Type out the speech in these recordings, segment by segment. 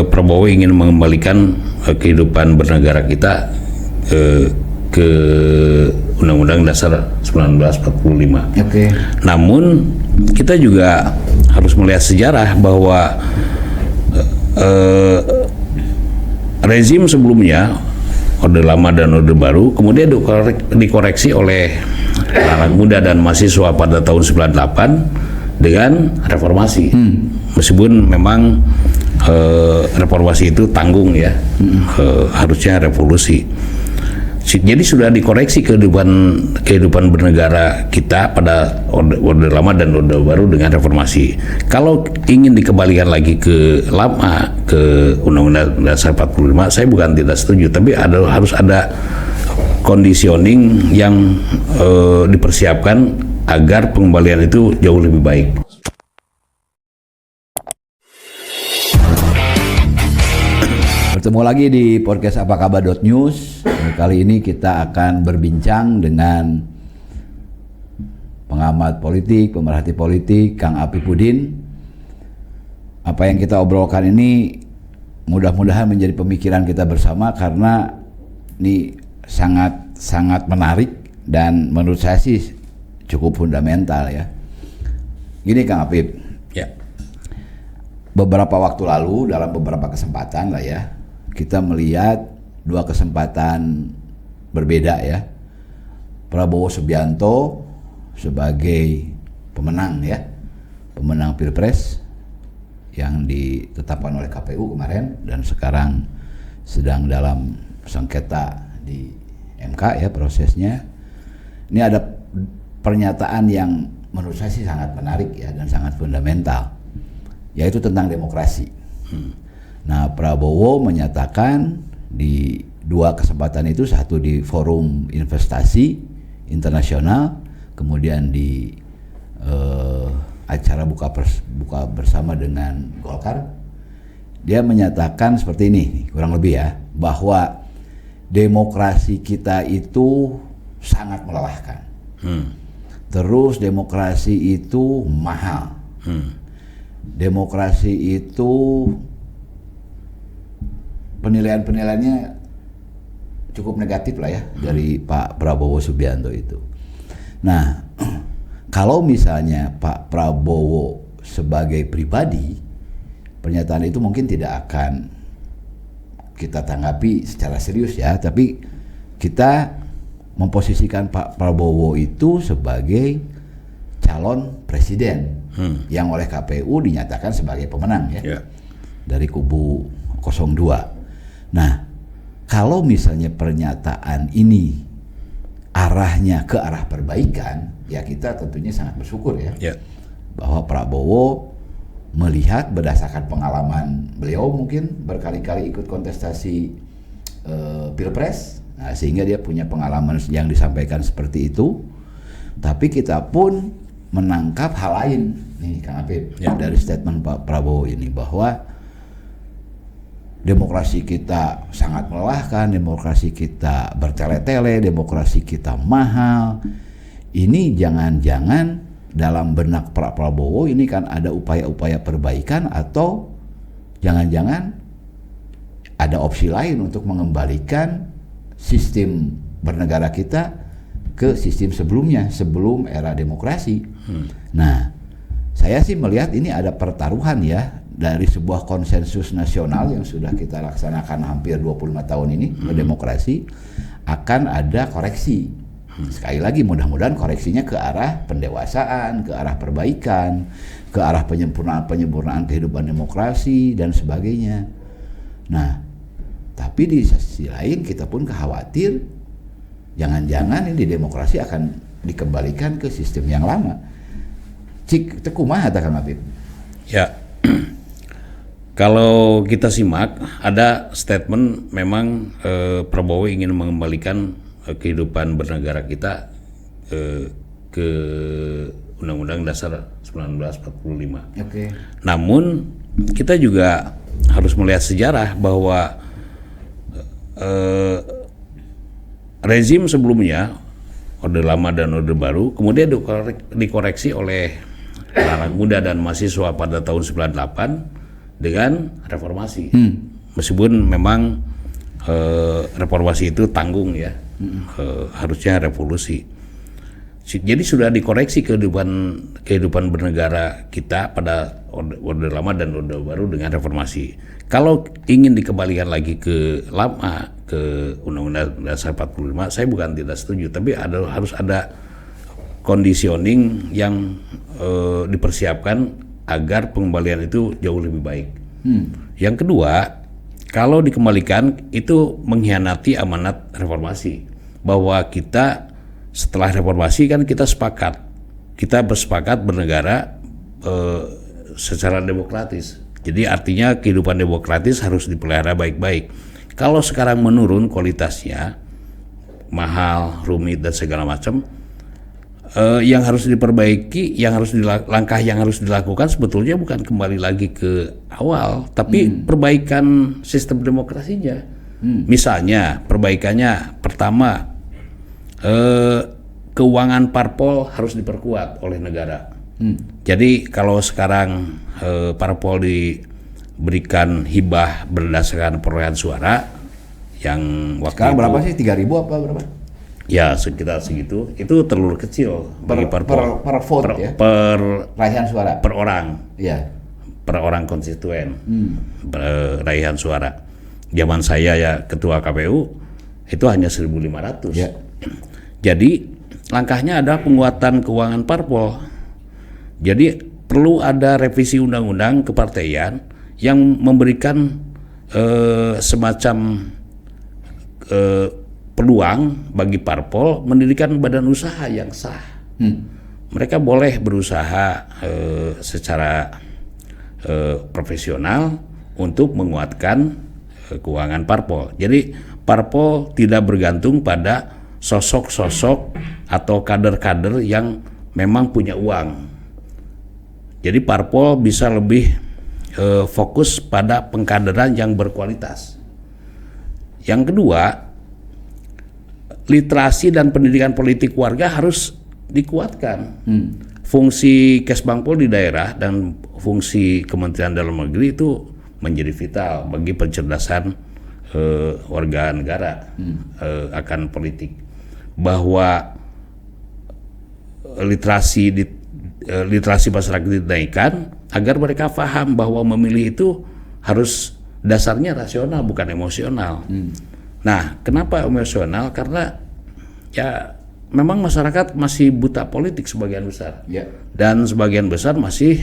Prabowo ingin mengembalikan kehidupan bernegara kita ke Undang-Undang Dasar 1945. Oke. Namun kita juga harus melihat sejarah bahwa rezim sebelumnya, Orde Lama dan Orde Baru, kemudian dikoreksi oleh anak muda dan mahasiswa pada tahun 98 dengan reformasi. Meskipun memang reformasi itu tanggung ya, harusnya revolusi. Jadi sudah dikoreksi kehidupan bernegara kita pada Orde Lama dan Orde Baru dengan reformasi. Kalau ingin dikembalikan lagi ke lama, ke Undang-Undang Dasar 45, saya bukan tidak setuju, tapi harus ada conditioning yang dipersiapkan agar pengembalian itu jauh lebih baik. Bertemu lagi di podcast apakabar.news. Kali ini kita akan berbincang dengan pengamat politik, pemerhati politik, Kang Apip Udin. Apa yang kita obrolkan ini mudah-mudahan menjadi pemikiran kita bersama, karena ini sangat menarik dan menurut saya sih cukup fundamental ya. Gini Kang Apip, Ya. beberapa waktu lalu dalam beberapa kesempatan lah ya, kita melihat dua kesempatan berbeda ya. Prabowo Subianto sebagai pemenang ya, pemenang Pilpres yang ditetapkan oleh KPU kemarin dan sekarang sedang dalam sengketa di MK ya prosesnya. Ini ada pernyataan yang menurut saya sih sangat menarik ya dan sangat fundamental, yaitu tentang demokrasi. Nah, Prabowo menyatakan di dua kesempatan itu, satu di forum investasi internasional, kemudian di acara buka bersama dengan Golkar, dia menyatakan seperti ini, kurang lebih ya, bahwa demokrasi kita itu sangat melelahkan. Terus demokrasi itu mahal. Demokrasi itu penilaiannya cukup negatif lah ya dari Pak Prabowo Subianto itu. Nah, kalau misalnya Pak Prabowo sebagai pribadi, pernyataan itu mungkin tidak akan kita tanggapi secara serius ya, tapi kita memposisikan Pak Prabowo itu sebagai calon presiden yang oleh KPU dinyatakan sebagai pemenang ya, dari kubu 02. Nah, kalau misalnya pernyataan ini arahnya ke arah perbaikan, ya kita tentunya sangat bersyukur ya, bahwa Prabowo melihat berdasarkan pengalaman beliau mungkin berkali-kali ikut kontestasi Pilpres, nah, sehingga dia punya pengalaman yang disampaikan seperti itu. Tapi kita pun menangkap hal lain nih Kang Apip dari statement Pak Prabowo ini, bahwa demokrasi kita sangat melelahkan, demokrasi kita bertele-tele, demokrasi kita mahal. Ini jangan-jangan dalam benak Pak Prabowo ini kan ada upaya-upaya perbaikan, atau jangan-jangan ada opsi lain untuk mengembalikan sistem bernegara kita ke sistem sebelumnya, sebelum era demokrasi. Nah, saya sih melihat ini ada pertaruhan ya, dari sebuah konsensus nasional yang sudah kita laksanakan hampir 25 tahun ini berdemokrasi, akan ada koreksi. Sekali lagi mudah-mudahan koreksinya ke arah pendewasaan, ke arah perbaikan, ke arah penyempurnaan kehidupan demokrasi dan sebagainya. Nah, tapi di sisi lain kita pun khawatir jangan-jangan ini demokrasi akan dikembalikan ke sistem yang lama. Cik tekumaha Kang Apip? Ya. Kalau kita simak, ada statement memang Prabowo ingin mengembalikan kehidupan bernegara kita ke Undang-Undang Dasar 1945. Oke. Namun kita juga harus melihat sejarah bahwa rezim sebelumnya, Orde Lama dan Orde Baru, kemudian dikoreksi oleh anak muda dan mahasiswa pada tahun 98 dengan reformasi. Meskipun memang reformasi itu tanggung ya, harusnya revolusi. Jadi sudah dikoreksi kehidupan bernegara kita pada Orde Lama dan Orde Baru dengan reformasi. Kalau ingin dikembalikan lagi ke lama, ke Undang-Undang Dasar 45, saya bukan tidak setuju, tapi harus ada conditioning yang dipersiapkan agar pengembalian itu jauh lebih baik. Yang kedua, kalau dikembalikan itu mengkhianati amanat reformasi, bahwa kita setelah reformasi kan kita bersepakat bernegara secara demokratis. Jadi artinya kehidupan demokratis harus dipelihara baik-baik. Kalau sekarang menurun kualitasnya, mahal, rumit dan segala macam, yang harus diperbaiki, langkah yang harus dilakukan sebetulnya bukan kembali lagi ke awal, tapi perbaikan sistem demokrasinya. Misalnya perbaikannya, pertama, keuangan parpol harus diperkuat oleh negara. Jadi kalau sekarang parpol diberikan hibah berdasarkan perolehan suara yang waktu Sekarang itu, berapa sih? 3.000 apa berapa? ya sekitar segitu, itu terlalu kecil bagi parpol per vote ya? per Raihan suara? per orang, Iya. per orang konstituen, raihan suara. Zaman saya ya ketua KPU itu hanya 1.500. Ya. Jadi langkahnya adalah penguatan keuangan parpol. Jadi perlu ada revisi undang-undang kepartaian yang memberikan semacam peluang bagi parpol mendirikan badan usaha yang sah. Mereka boleh berusaha secara profesional untuk menguatkan keuangan parpol. Jadi parpol tidak bergantung pada sosok-sosok atau kader-kader yang memang punya uang. Jadi parpol bisa lebih fokus pada pengkaderan yang berkualitas. Yang kedua, literasi dan pendidikan politik warga harus dikuatkan. Fungsi Kesbangpol di daerah dan fungsi Kementerian Dalam Negeri itu menjadi vital bagi pencerdasan warga negara akan politik. Bahwa literasi masyarakat dinaikkan agar mereka paham bahwa memilih itu harus dasarnya rasional bukan emosional. Nah, kenapa emosional? Karena ya memang masyarakat masih buta politik sebagian besar, dan sebagian besar masih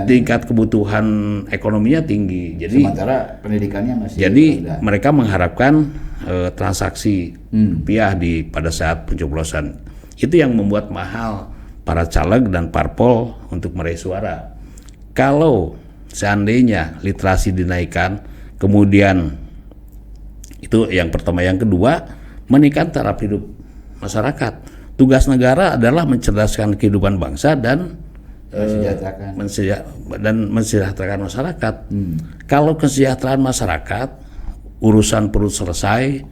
tingkat kebutuhan ekonominya tinggi. Jadi sementara pendidikannya masih rendah. Mereka mengharapkan transaksi rupiah pada saat pencoblosan. Itu yang membuat mahal para caleg dan parpol untuk meraih suara. Kalau seandainya literasi dinaikkan, kemudian itu yang pertama, yang kedua meningkatkan taraf hidup masyarakat. Tugas negara adalah mencerdaskan kehidupan bangsa dan mensejahterakan masyarakat. Kalau kesejahteraan masyarakat, urusan perut selesai,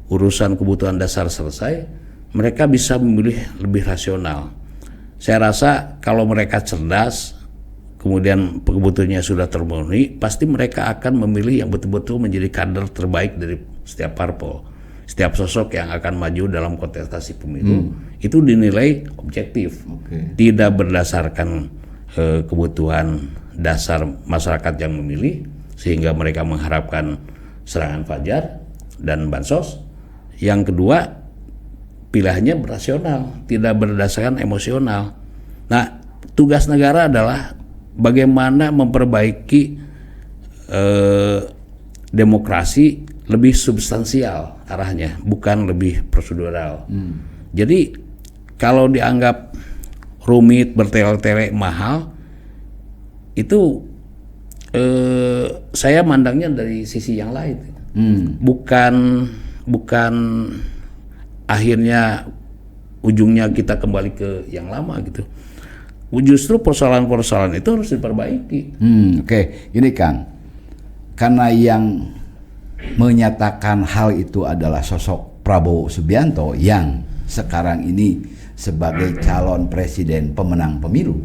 urusan kebutuhan dasar selesai, mereka bisa memilih lebih rasional. Saya rasa kalau mereka cerdas, kemudian kebutuhannya sudah terpenuhi, pasti mereka akan memilih yang betul-betul menjadi kader terbaik dari setiap parpol. Setiap sosok yang akan maju dalam kontestasi pemilu itu dinilai objektif, tidak berdasarkan kebutuhan dasar masyarakat yang memilih, sehingga mereka mengharapkan serangan fajar dan bansos. Yang kedua, pilihannya rasional, tidak berdasarkan emosional. Nah, tugas negara adalah bagaimana memperbaiki demokrasi lebih substansial arahnya, bukan lebih prosedural. Jadi kalau dianggap rumit, bertele-tele, mahal, itu saya mandangnya dari sisi yang lain. Bukan akhirnya ujungnya kita kembali ke yang lama gitu. Justru persoalan-persoalan itu harus diperbaiki. Oke. Ini Kang, karena yang menyatakan hal itu adalah sosok Prabowo Subianto yang sekarang ini sebagai calon presiden pemenang pemilu,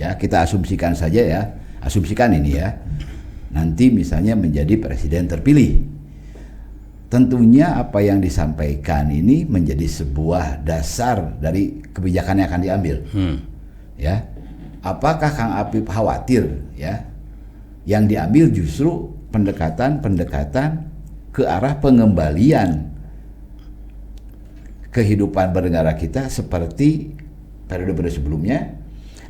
ya kita asumsikan saja ya, asumsikan ini ya, nanti misalnya menjadi presiden terpilih, tentunya apa yang disampaikan ini menjadi sebuah dasar dari kebijakan yang akan diambil. Ya, apakah Kang Apip khawatir ya yang diambil justru pendekatan ke arah pengembalian kehidupan bernegara kita seperti periode-periode sebelumnya,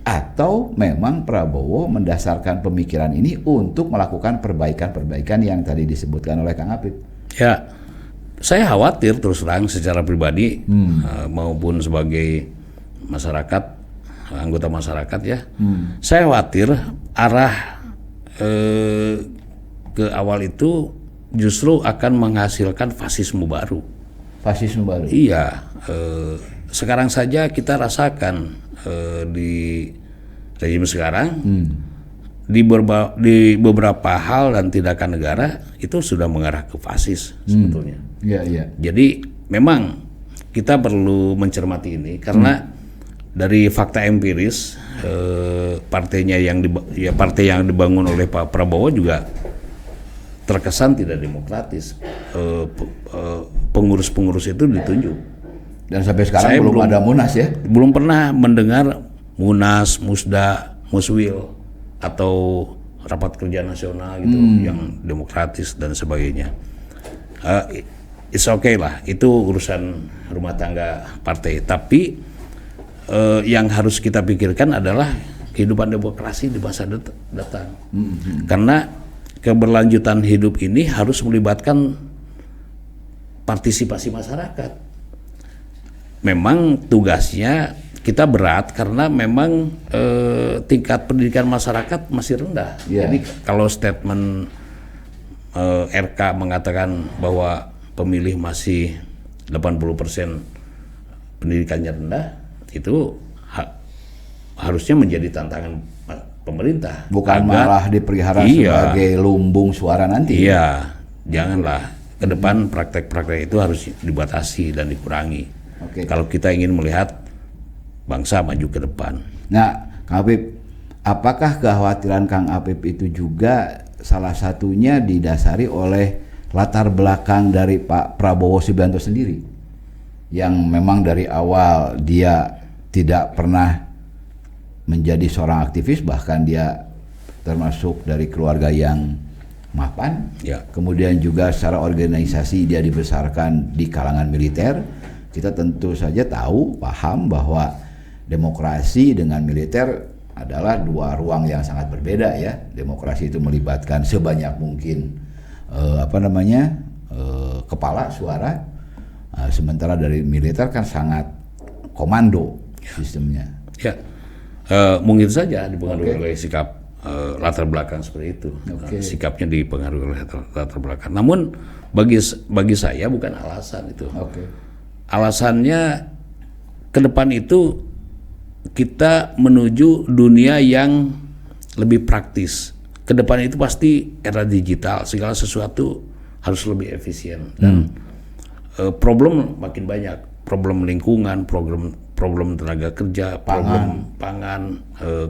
atau memang Prabowo mendasarkan pemikiran ini untuk melakukan perbaikan-perbaikan yang tadi disebutkan oleh Kang Apip? Ya, saya khawatir terus terang secara pribadi maupun sebagai masyarakat, anggota masyarakat ya. Saya khawatir arah ke awal itu justru akan menghasilkan fasisme baru. Fasisme baru? Iya, sekarang saja kita rasakan di rezim sekarang di beberapa hal dan tindakan negara itu sudah mengarah ke fasis sebetulnya. Iya, iya. Jadi memang kita perlu mencermati ini karena dari fakta empiris partainya partai yang dibangun oleh Pak Prabowo juga terkesan tidak demokratis. Pengurus-pengurus itu ditunjuk. Dan sampai sekarang belum ada munas ya? Belum pernah mendengar munas, musda, muswil atau rapat kerja nasional gitu yang demokratis dan sebagainya. It's okay lah, itu urusan rumah tangga partai. Tapi yang harus kita pikirkan adalah kehidupan demokrasi di masa datang. Karena keberlanjutan hidup ini harus melibatkan partisipasi masyarakat. Memang tugasnya kita berat karena memang tingkat pendidikan masyarakat masih rendah. Jadi kalau statement RK mengatakan bahwa pemilih masih 80% pendidikannya rendah, itu harusnya menjadi tantangan pemerintah. Bukan malah dipelihara sebagai lumbung suara nanti. Iya, janganlah. Ke depan praktek-praktek itu harus dibatasi dan dikurangi. Kalau kita ingin melihat bangsa maju ke depan. Nah, Kang Apip, apakah kekhawatiran Kang Apip itu juga salah satunya didasari oleh latar belakang dari Pak Prabowo Subianto sendiri, yang memang dari awal dia tidak pernah menjadi seorang aktivis, bahkan dia termasuk dari keluarga yang mapan. Kemudian juga secara organisasi dia dibesarkan di kalangan militer. Kita tentu saja paham bahwa demokrasi dengan militer adalah dua ruang yang sangat berbeda ya. Demokrasi itu melibatkan sebanyak mungkin kepala suara, sementara dari militer kan sangat komando sistemnya. Ya, mungkin saja dipengaruhi oleh sikap latar belakang seperti itu. Sikapnya dipengaruhi oleh latar belakang. Namun bagi saya bukan alasan itu. Alasannya ke depan itu kita menuju dunia yang lebih praktis. Ke depan itu pasti era digital, segala sesuatu harus lebih efisien dan problem makin banyak, problem lingkungan, problem tenaga kerja, problem pangan,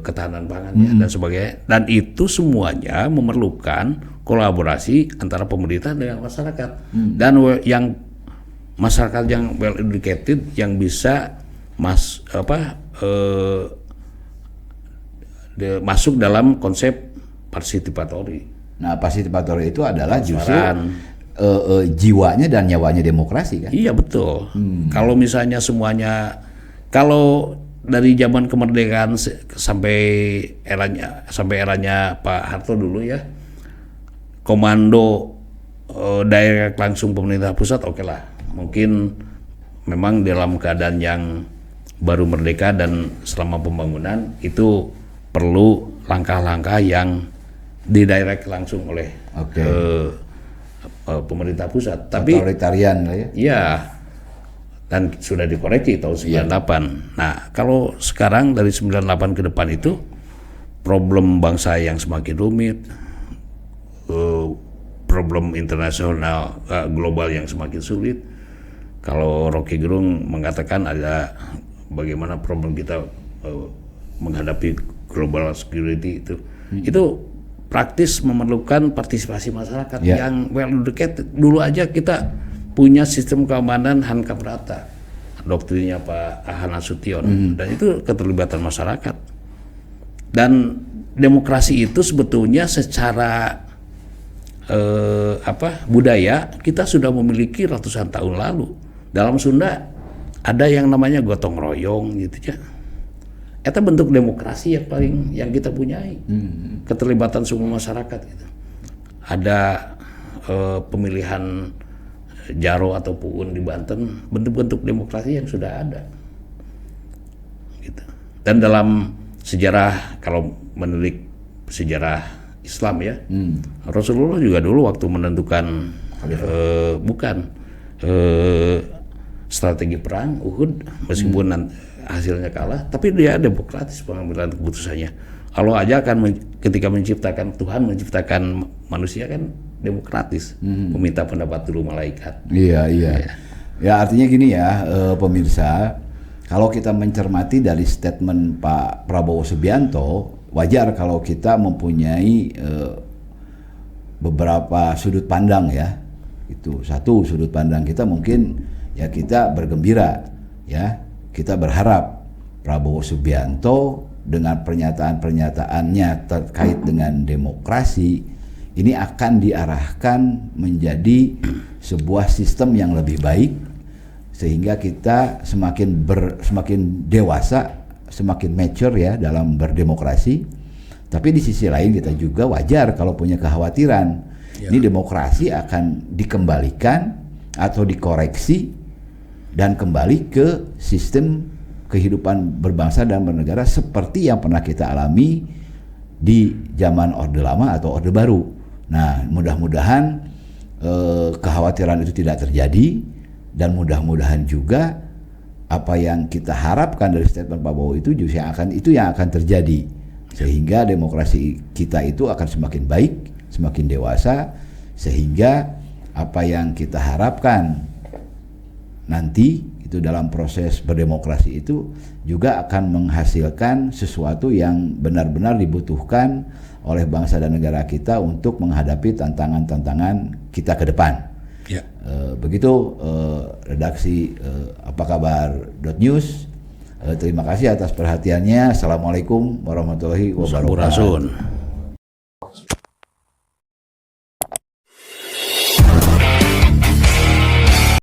ketahanan pangannya dan sebagainya. Dan itu semuanya memerlukan kolaborasi antara pemerintah dengan masyarakat. Dan yang masyarakat yang well educated yang bisa masuk dalam konsep participatory. Nah, participatory itu adalah justru jiwanya dan nyawanya demokrasi kan? Iya betul. Kalau misalnya semuanya, kalau dari zaman kemerdekaan sampai eranya Pak Harto dulu ya, komando daerah langsung pemerintah pusat, oke lah. Mungkin memang dalam keadaan yang baru merdeka dan selama pembangunan itu perlu langkah-langkah yang didirect langsung oleh pemerintah pusat. Tapi otoritarian lah ya. Iya. Dan sudah dikoreksi tahun 98. Nah, kalau sekarang dari 98 ke depan itu problem bangsa yang semakin rumit, problem internasional global yang semakin sulit. Kalau Rocky Gerung mengatakan ada bagaimana problem kita menghadapi global security itu praktis memerlukan partisipasi masyarakat yang well educated. Dulu aja kita punya sistem keamanan hankam rata, doktrinnya Pak Ahana Sution, dan itu keterlibatan masyarakat. Dan demokrasi itu sebetulnya secara budaya kita sudah memiliki ratusan tahun lalu. Dalam Sunda ada yang namanya gotong royong gitu ya. Itu bentuk demokrasi yang paling yang kita punyai, keterlibatan semua masyarakat gitu. Ada pemilihan Jaro atau Puun di Banten, bentuk-bentuk demokrasi yang sudah ada gitu. Dan dalam sejarah, kalau menilik sejarah Islam ya, Rasulullah juga dulu waktu menentukan strategi perang Uhud, meskipun hasilnya kalah, tapi dia demokratis pengambilan keputusannya. Allah aja ketika menciptakan, Tuhan menciptakan manusia kan demokratis, meminta pendapat dulu malaikat. Iya. Ya artinya gini ya, pemirsa, kalau kita mencermati dari statement Pak Prabowo Subianto, wajar kalau kita mempunyai beberapa sudut pandang ya. Itu satu sudut pandang kita mungkin ya kita bergembira ya, kita berharap Prabowo Subianto dengan pernyataan-pernyataannya terkait dengan demokrasi ini akan diarahkan menjadi sebuah sistem yang lebih baik, sehingga kita semakin dewasa, semakin mature ya dalam berdemokrasi. Tapi di sisi lain kita juga wajar kalau punya kekhawatiran ini demokrasi akan dikembalikan atau dikoreksi dan kembali ke sistem kehidupan berbangsa dan bernegara seperti yang pernah kita alami di zaman Orde Lama atau Orde Baru. Nah, mudah-mudahan kekhawatiran itu tidak terjadi, dan mudah-mudahan juga apa yang kita harapkan dari statement Pak Prabowo itu justru yang akan terjadi, sehingga demokrasi kita itu akan semakin baik, semakin dewasa, sehingga apa yang kita harapkan nanti itu dalam proses berdemokrasi itu juga akan menghasilkan sesuatu yang benar-benar dibutuhkan oleh bangsa dan negara kita untuk menghadapi tantangan-tantangan kita ke depan. Ya. Begitu redaksi apa kabar .news. Terima kasih atas perhatiannya. Assalamualaikum warahmatullahi wabarakatuh.